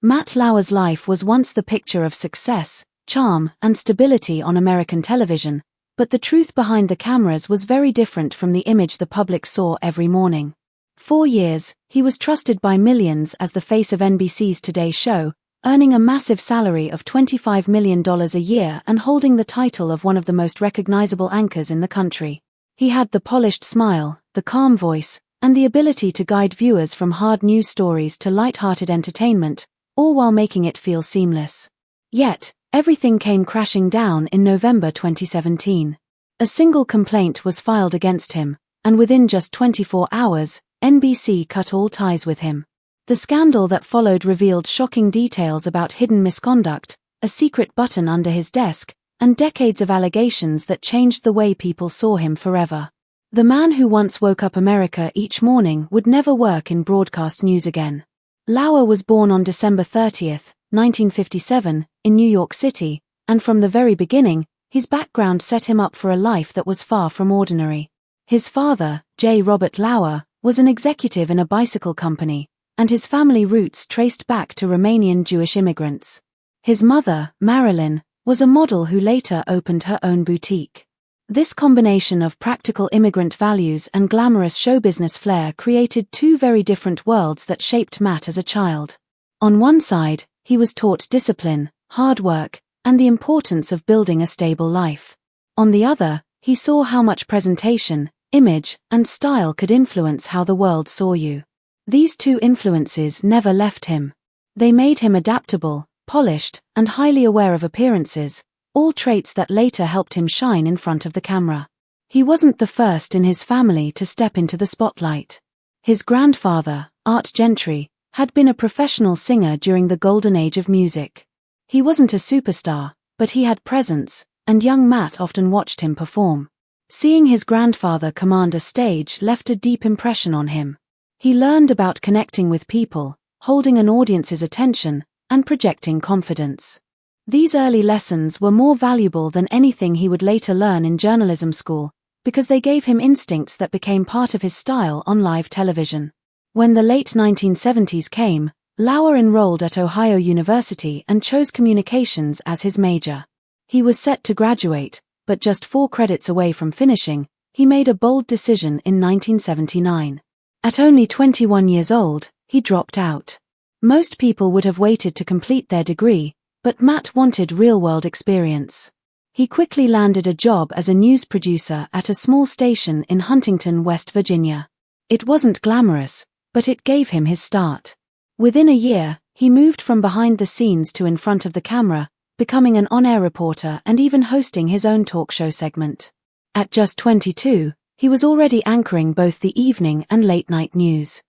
Matt Lauer's life was once the picture of success, charm, and stability on American television, but the truth behind the cameras was very different from the image the public saw every morning. 4 years, he was trusted by millions as the face of NBC's Today Show, earning a massive salary of $25 million a year and holding the title of one of the most recognizable anchors in the country. He had the polished smile, the calm voice, and the ability to guide viewers from hard news stories to light-hearted entertainment, all while making it feel seamless. Yet, everything came crashing down in November 2017. A single complaint was filed against him, and within just 24 hours, NBC cut all ties with him. The scandal that followed revealed shocking details about hidden misconduct, a secret button under his desk, and decades of allegations that changed the way people saw him forever. The man who once woke up America each morning would never work in broadcast news again. Lauer was born on December 30, 1957, in New York City, and from the very beginning, his background set him up for a life that was far from ordinary. His father, J. Robert Lauer, was an executive in a bicycle company, and his family roots traced back to Romanian Jewish immigrants. His mother, Marilyn, was a model who later opened her own boutique. This combination of practical immigrant values and glamorous show business flair created two very different worlds that shaped Matt as a child. On one side, he was taught discipline, hard work, and the importance of building a stable life. On the other, he saw how much presentation, image, and style could influence how the world saw you. These two influences never left him. They made him adaptable, polished, and highly aware of appearances, all traits that later helped him shine in front of the camera. He wasn't the first in his family to step into the spotlight. His grandfather, Art Gentry, had been a professional singer during the golden age of music. He wasn't a superstar, but he had presence, and young Matt often watched him perform. Seeing his grandfather command a stage left a deep impression on him. He learned about connecting with people, holding an audience's attention, and projecting confidence. These early lessons were more valuable than anything he would later learn in journalism school, because they gave him instincts that became part of his style on live television. When the late 1970s came, Lauer enrolled at Ohio University and chose communications as his major. He was set to graduate, but just 4 credits away from finishing, he made a bold decision in 1979. At only 21 years old, he dropped out. Most people would have waited to complete their degree, but Matt wanted real-world experience. He quickly landed a job as a news producer at a small station in Huntington, West Virginia. It wasn't glamorous, but it gave him his start. Within a year, he moved from behind the scenes to in front of the camera, becoming an on-air reporter and even hosting his own talk show segment. At just 22, he was already anchoring both the evening and late-night news.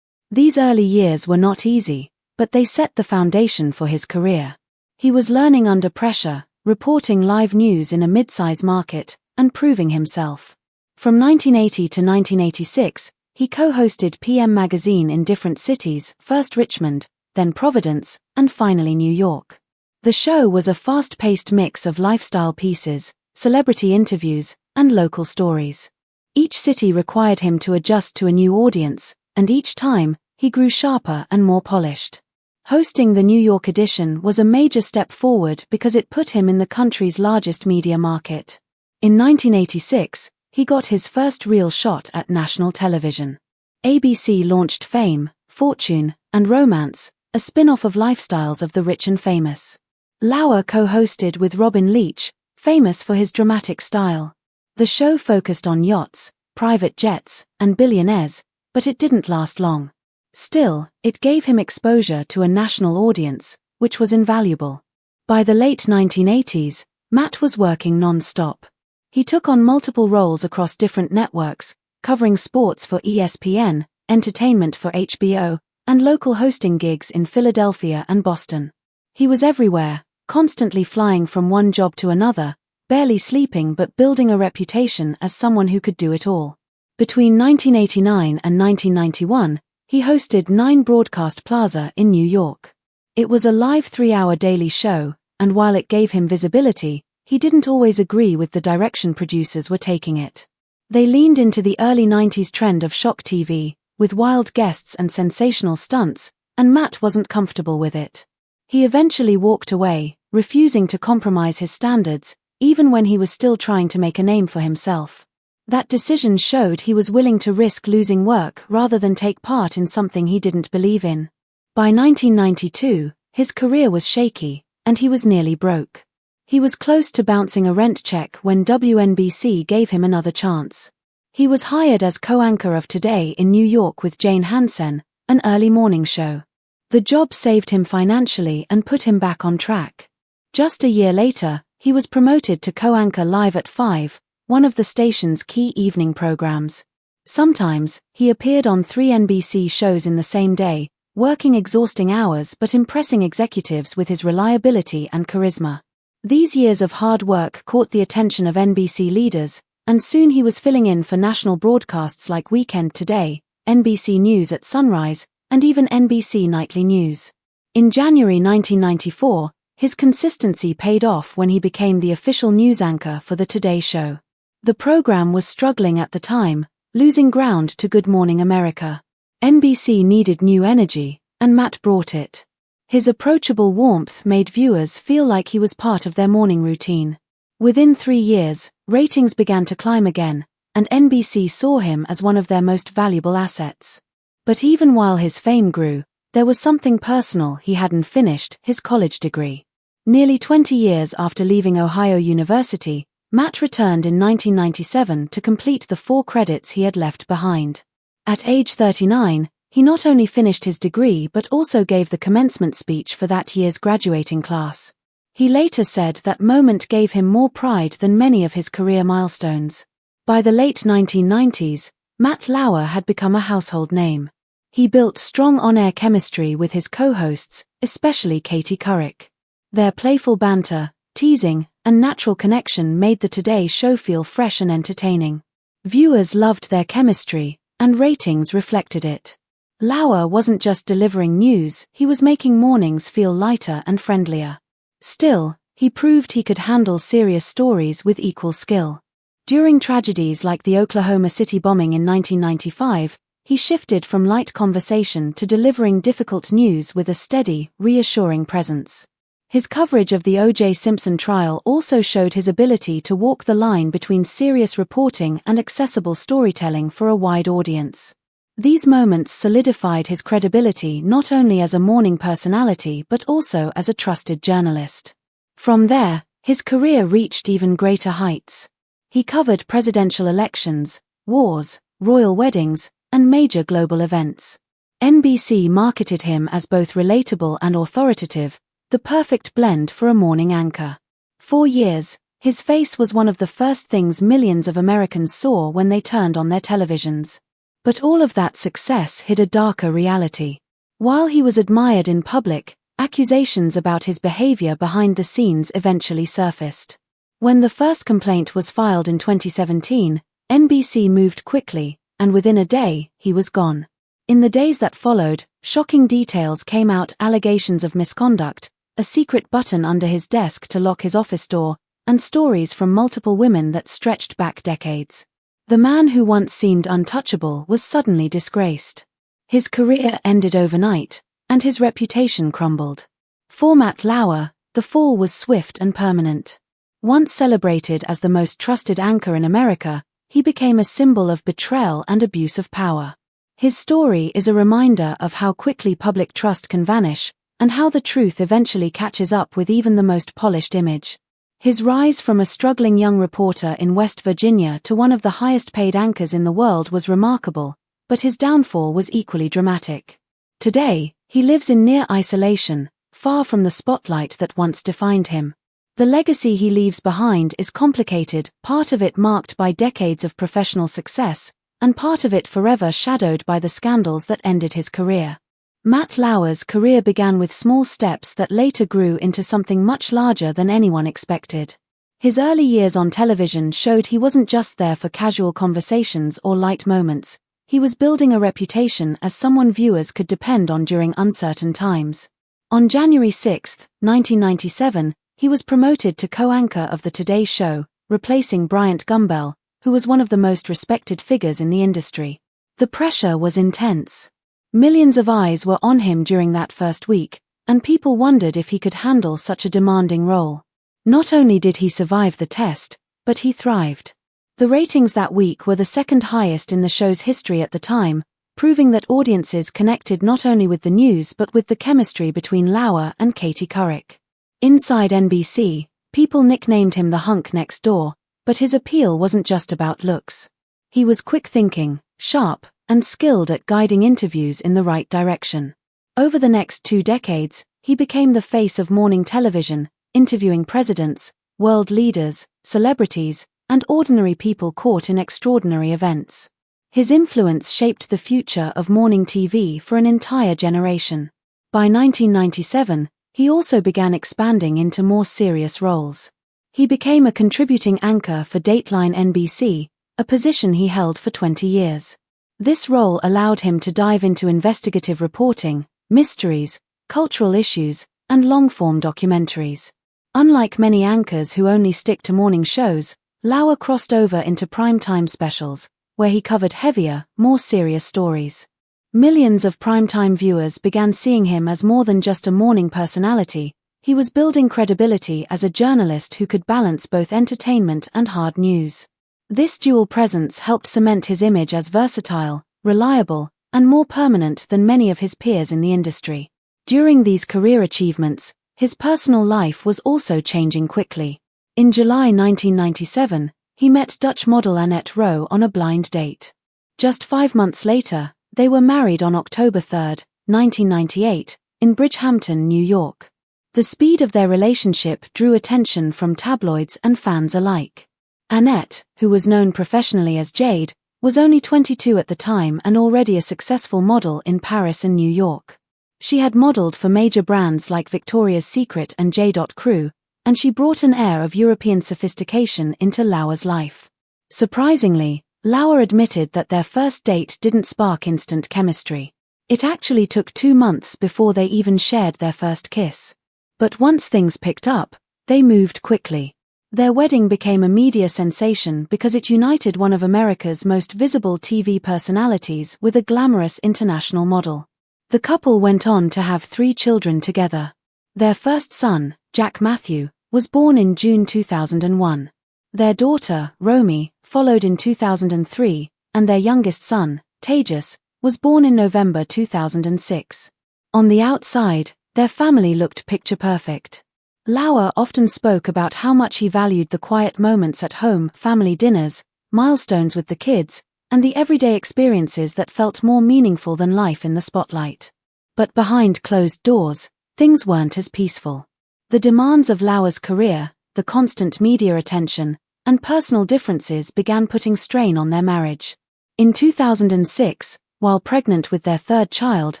These early years were not easy, but they set the foundation for his career. He was learning under pressure, reporting live news in a mid-size market, and proving himself. From 1980 to 1986, he co-hosted PM Magazine in different cities, first Richmond, then Providence, and finally New York. The show was a fast-paced mix of lifestyle pieces, celebrity interviews, and local stories. Each city required him to adjust to a new audience, and each time, he grew sharper and more polished. Hosting the New York edition was a major step forward because it put him in the country's largest media market. In 1986, he got his first real shot at national television. ABC launched Fame, Fortune, and Romance, a spin-off of lifestyles of the rich and famous. Lauer co-hosted with Robin Leach, famous for his dramatic style. The show focused on yachts, private jets, and billionaires, but it didn't last long. Still, it gave him exposure to a national audience, which was invaluable. By the late 1980s, Matt was working non-stop. He took on multiple roles across different networks, covering sports for ESPN, entertainment for HBO, and local hosting gigs in Philadelphia and Boston. He was everywhere, constantly flying from one job to another, barely sleeping but building a reputation as someone who could do it all. Between 1989 and 1991, he hosted 9 Broadcast Plaza in New York. It was a live 3-hour daily show, and while it gave him visibility, he didn't always agree with the direction producers were taking it. They leaned into the early 90s trend of shock TV, with wild guests and sensational stunts, and Matt wasn't comfortable with it. He eventually walked away, refusing to compromise his standards, even when he was still trying to make a name for himself. That decision showed he was willing to risk losing work rather than take part in something he didn't believe in. By 1992, his career was shaky, and he was nearly broke. He was close to bouncing a rent check when WNBC gave him another chance. He was hired as co-anchor of Today in New York with Jane Hansen, an early morning show. The job saved him financially and put him back on track. Just a year later, he was promoted to co-anchor Live at 5, one of the station's key evening programs. Sometimes, he appeared on 3 NBC shows in the same day, working exhausting hours but impressing executives with his reliability and charisma. These years of hard work caught the attention of NBC leaders, and soon he was filling in for national broadcasts like Weekend Today, NBC News at Sunrise, and even NBC Nightly News. In January 1994, his consistency paid off when he became the official news anchor for the Today Show. The program was struggling at the time, losing ground to Good Morning America. NBC needed new energy, and Matt brought it. His approachable warmth made viewers feel like he was part of their morning routine. Within 3 years, ratings began to climb again, and NBC saw him as one of their most valuable assets. But even while his fame grew, there was something personal he hadn't finished: his college degree. Nearly 20 years after leaving Ohio University, Matt returned in 1997 to complete the 4 credits he had left behind. At age 39, he not only finished his degree but also gave the commencement speech for that year's graduating class. He later said that moment gave him more pride than many of his career milestones. By the late 1990s, Matt Lauer had become a household name. He built strong on-air chemistry with his co-hosts, especially Katie Couric. Their playful banter, teasing, and natural connection made the Today Show feel fresh and entertaining. Viewers loved their chemistry, and ratings reflected it. Lauer wasn't just delivering news, he was making mornings feel lighter and friendlier. Still, he proved he could handle serious stories with equal skill. During tragedies like the Oklahoma City bombing in 1995, he shifted from light conversation to delivering difficult news with a steady, reassuring presence. His coverage of the O.J. Simpson trial also showed his ability to walk the line between serious reporting and accessible storytelling for a wide audience. These moments solidified his credibility not only as a morning personality but also as a trusted journalist. From there, his career reached even greater heights. He covered presidential elections, wars, royal weddings, and major global events. NBC marketed him as both relatable and authoritative, the perfect blend for a morning anchor. For years, his face was one of the first things millions of Americans saw when they turned on their televisions. But all of that success hid a darker reality. While he was admired in public, accusations about his behavior behind the scenes eventually surfaced. When the first complaint was filed in 2017, NBC moved quickly, and within a day, he was gone. In the days that followed, shocking details came out: allegations of misconduct, a secret button under his desk to lock his office door, and stories from multiple women that stretched back decades. The man who once seemed untouchable was suddenly disgraced. His career ended overnight, and his reputation crumbled. For Matt Lauer, the fall was swift and permanent. Once celebrated as the most trusted anchor in America, he became a symbol of betrayal and abuse of power. His story is a reminder of how quickly public trust can vanish, and how the truth eventually catches up with even the most polished image. His rise from a struggling young reporter in West Virginia to one of the highest-paid anchors in the world was remarkable, but his downfall was equally dramatic. Today, he lives in near isolation, far from the spotlight that once defined him. The legacy he leaves behind is complicated, part of it marked by decades of professional success, and part of it forever shadowed by the scandals that ended his career. Matt Lauer's career began with small steps that later grew into something much larger than anyone expected. His early years on television showed he wasn't just there for casual conversations or light moments. He was building a reputation as someone viewers could depend on during uncertain times. On January 6, 1997, he was promoted to co-anchor of the Today Show, replacing Bryant Gumbel, who was one of the most respected figures in the industry. The pressure was intense. Millions of eyes were on him during that first week, and people wondered if he could handle such a demanding role. Not only did he survive the test, but he thrived. The ratings that week were the second highest in the show's history at the time, proving that audiences connected not only with the news but with the chemistry between Lauer and Katie Couric. Inside NBC, people nicknamed him the hunk next door, but his appeal wasn't just about looks. He was quick-thinking, sharp, and skilled at guiding interviews in the right direction. Over the next 2 decades, he became the face of morning television, interviewing presidents, world leaders, celebrities, and ordinary people caught in extraordinary events. His influence shaped the future of morning TV for an entire generation. By 1997, he also began expanding into more serious roles. He became a contributing anchor for Dateline NBC, a position he held for 20 years. This role allowed him to dive into investigative reporting, mysteries, cultural issues, and long-form documentaries. Unlike many anchors who only stick to morning shows, Lauer crossed over into primetime specials, where he covered heavier, more serious stories. Millions of primetime viewers began seeing him as more than just a morning personality. He was building credibility as a journalist who could balance both entertainment and hard news. This dual presence helped cement his image as versatile, reliable, and more permanent than many of his peers in the industry. During these career achievements, his personal life was also changing quickly. In July 1997, he met Dutch model Annette Rowe on a blind date. Just 5 months later, they were married on October 3, 1998, in Bridgehampton, New York. The speed of their relationship drew attention from tabloids and fans alike. Annette, who was known professionally as Jade, was only 22 at the time and already a successful model in Paris and New York. She had modeled for major brands like Victoria's Secret and J.Crew, and she brought an air of European sophistication into Lauer's life. Surprisingly, Lauer admitted that their first date didn't spark instant chemistry. It actually took 2 months before they even shared their first kiss. But once things picked up, they moved quickly. Their wedding became a media sensation because it united one of America's most visible TV personalities with a glamorous international model. The couple went on to have 3 children together. Their first son, Jack Matthew, was born in June 2001. Their daughter, Romy, followed in 2003, and their youngest son, Tejas, was born in November 2006. On the outside, their family looked picture-perfect. Lauer often spoke about how much he valued the quiet moments at home, family dinners, milestones with the kids, and the everyday experiences that felt more meaningful than life in the spotlight. But behind closed doors, things weren't as peaceful. The demands of Lauer's career, the constant media attention, and personal differences began putting strain on their marriage. In 2006, while pregnant with their 3rd child,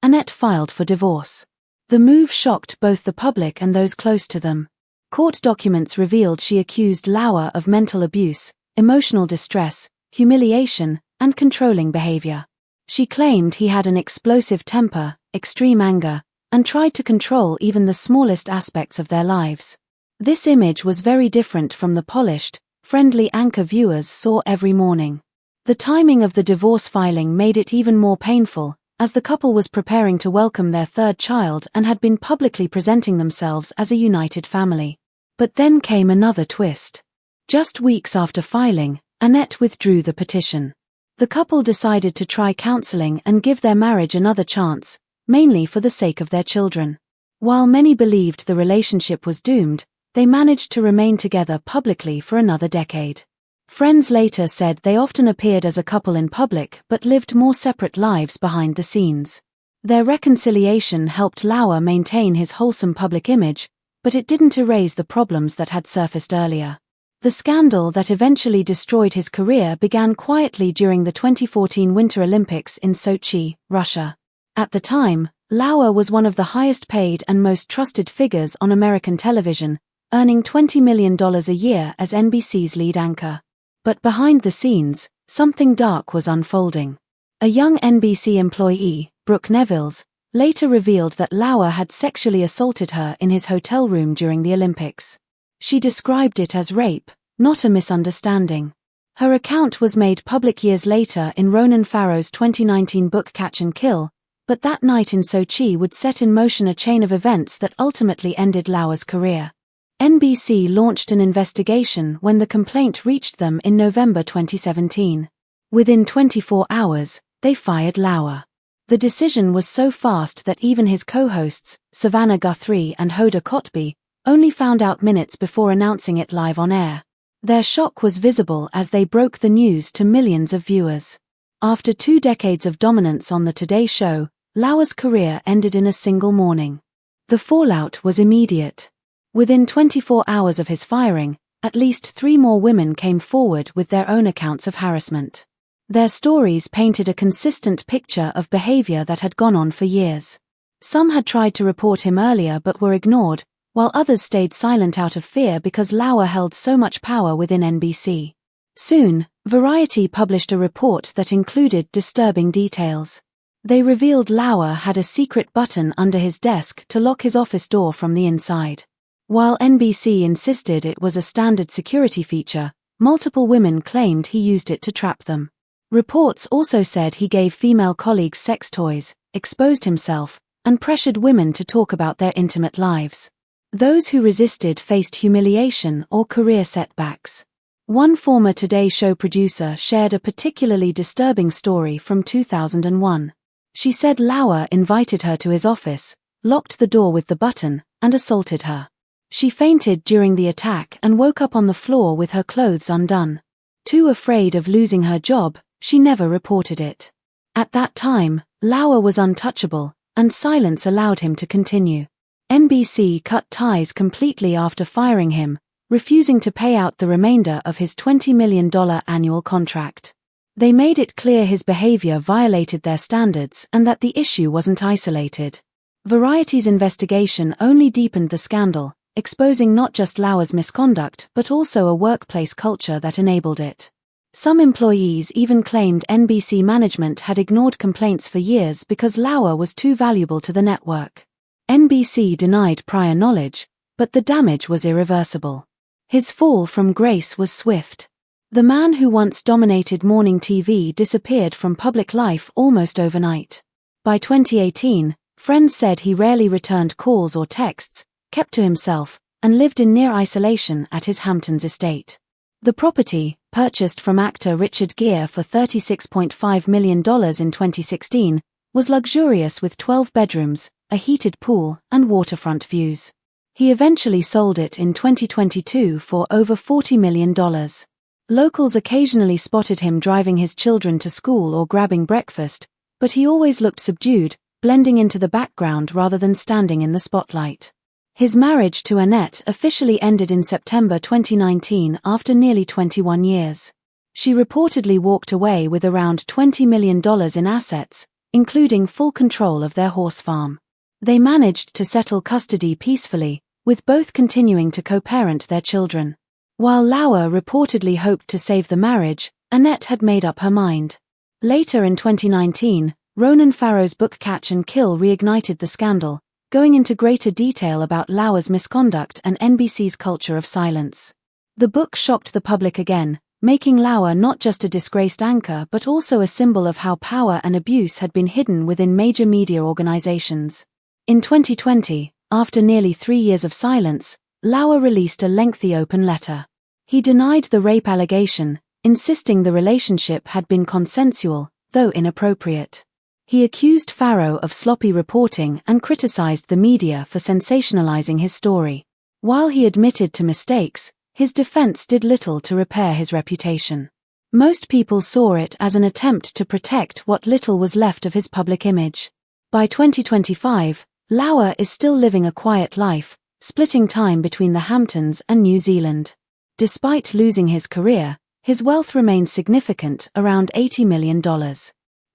Annette filed for divorce. The move shocked both the public and those close to them. Court documents revealed she accused Lauer of mental abuse, emotional distress, humiliation, and controlling behavior. She claimed he had an explosive temper, extreme anger, and tried to control even the smallest aspects of their lives. This image was very different from the polished, friendly anchor viewers saw every morning. The timing of the divorce filing made it even more painful, as the couple was preparing to welcome their 3rd child and had been publicly presenting themselves as a united family. But then came another twist. Just weeks after filing, Annette withdrew the petition. The couple decided to try counseling and give their marriage another chance, mainly for the sake of their children. While many believed the relationship was doomed, they managed to remain together publicly for another decade. Friends later said they often appeared as a couple in public but lived more separate lives behind the scenes. Their reconciliation helped Lauer maintain his wholesome public image, but it didn't erase the problems that had surfaced earlier. The scandal that eventually destroyed his career began quietly during the 2014 Winter Olympics in Sochi, Russia. At the time, Lauer was one of the highest paid and most trusted figures on American television, earning $20 million a year as NBC's lead anchor. But behind the scenes, something dark was unfolding. A young NBC employee, Brooke Nevils, later revealed that Lauer had sexually assaulted her in his hotel room during the Olympics. She described it as rape, not a misunderstanding. Her account was made public years later in Ronan Farrow's 2019 book Catch and Kill, But that night in Sochi would set in motion a chain of events that ultimately ended Lauer's career. NBC launched an investigation when the complaint reached them in November 2017. Within 24 hours, they fired Lauer. The decision was so fast that even his co-hosts, Savannah Guthrie and Hoda Kotb, only found out minutes before announcing it live on air. Their shock was visible as they broke the news to millions of viewers. After 2 decades of dominance on The Today Show, Lauer's career ended in a single morning. The fallout was immediate. Within 24 hours of his firing, at least 3 more women came forward with their own accounts of harassment. Their stories painted a consistent picture of behavior that had gone on for years. Some had tried to report him earlier but were ignored, while others stayed silent out of fear because Lauer held so much power within NBC. Soon, Variety published a report that included disturbing details. They revealed Lauer had a secret button under his desk to lock his office door from the inside. While NBC insisted it was a standard security feature, multiple women claimed he used it to trap them. Reports also said he gave female colleagues sex toys, exposed himself, and pressured women to talk about their intimate lives. Those who resisted faced humiliation or career setbacks. One former Today Show producer shared a particularly disturbing story from 2001. She said Lauer invited her to his office, locked the door with the button, and assaulted her. She fainted during the attack and woke up on the floor with her clothes undone. Too afraid of losing her job, she never reported it. At that time, Lauer was untouchable, and silence allowed him to continue. NBC cut ties completely after firing him, refusing to pay out the remainder of his $20 million annual contract. They made it clear his behavior violated their standards and that the issue wasn't isolated. Variety's investigation only deepened the scandal, exposing not just Lauer's misconduct but also a workplace culture that enabled it. Some employees even claimed NBC management had ignored complaints for years because Lauer was too valuable to the network. NBC denied prior knowledge, but the damage was irreversible. His fall from grace was swift. The man who once dominated morning TV disappeared from public life almost overnight. By 2018, friends said he rarely returned calls or texts, kept to himself, and lived in near isolation at his Hamptons estate. The property, purchased from actor Richard Gere for $36.5 million in 2016, was luxurious with 12 bedrooms, a heated pool, and waterfront views. He eventually sold it in 2022 for over $40 million. Locals occasionally spotted him driving his children to school or grabbing breakfast, but he always looked subdued, blending into the background rather than standing in the spotlight. His marriage to Annette officially ended in September 2019 after nearly 21 years. She reportedly walked away with around $20 million in assets, including full control of their horse farm. They managed to settle custody peacefully, with both continuing to co-parent their children. While Lauer reportedly hoped to save the marriage, Annette had made up her mind. Later in 2019, Ronan Farrow's book Catch and Kill reignited the scandal, going into greater detail about Lauer's misconduct and NBC's culture of silence. The book shocked the public again, making Lauer not just a disgraced anchor but also a symbol of how power and abuse had been hidden within major media organizations. In 2020, after nearly 3 years of silence, Lauer released a lengthy open letter. He denied the rape allegation, insisting the relationship had been consensual, though inappropriate. He accused Farrow of sloppy reporting and criticized the media for sensationalizing his story. While he admitted to mistakes, his defense did little to repair his reputation. Most people saw it as an attempt to protect what little was left of his public image. By 2025, Lauer is still living a quiet life, splitting time between the Hamptons and New Zealand. Despite losing his career, his wealth remains significant, around $80 million.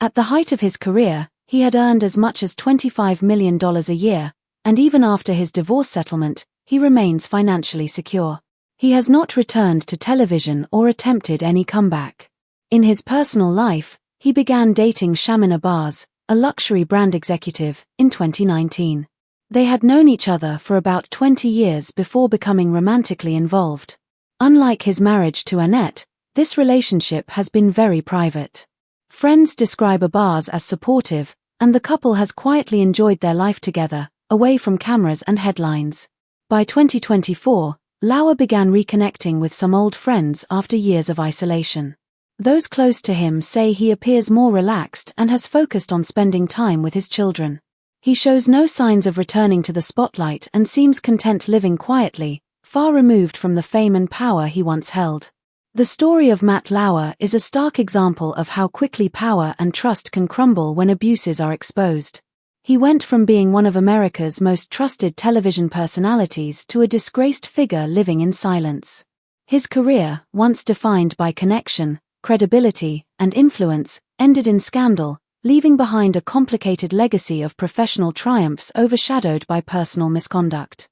At the height of his career, he had earned as much as $25 million a year, and even after his divorce settlement, he remains financially secure. He has not returned to television or attempted any comeback. In his personal life, he began dating Shamina Baz, a luxury brand executive, in 2019. They had known each other for about 20 years before becoming romantically involved. Unlike his marriage to Annette, this relationship has been very private. Friends describe Baz as supportive, and the couple has quietly enjoyed their life together, away from cameras and headlines. By 2024, Lauer began reconnecting with some old friends after years of isolation. Those close to him say he appears more relaxed and has focused on spending time with his children. He shows no signs of returning to the spotlight and seems content living quietly, far removed from the fame and power he once held. The story of Matt Lauer is a stark example of how quickly power and trust can crumble when abuses are exposed. He went from being one of America's most trusted television personalities to a disgraced figure living in silence. His career, once defined by connection, credibility, and influence, ended in scandal, leaving behind a complicated legacy of professional triumphs overshadowed by personal misconduct.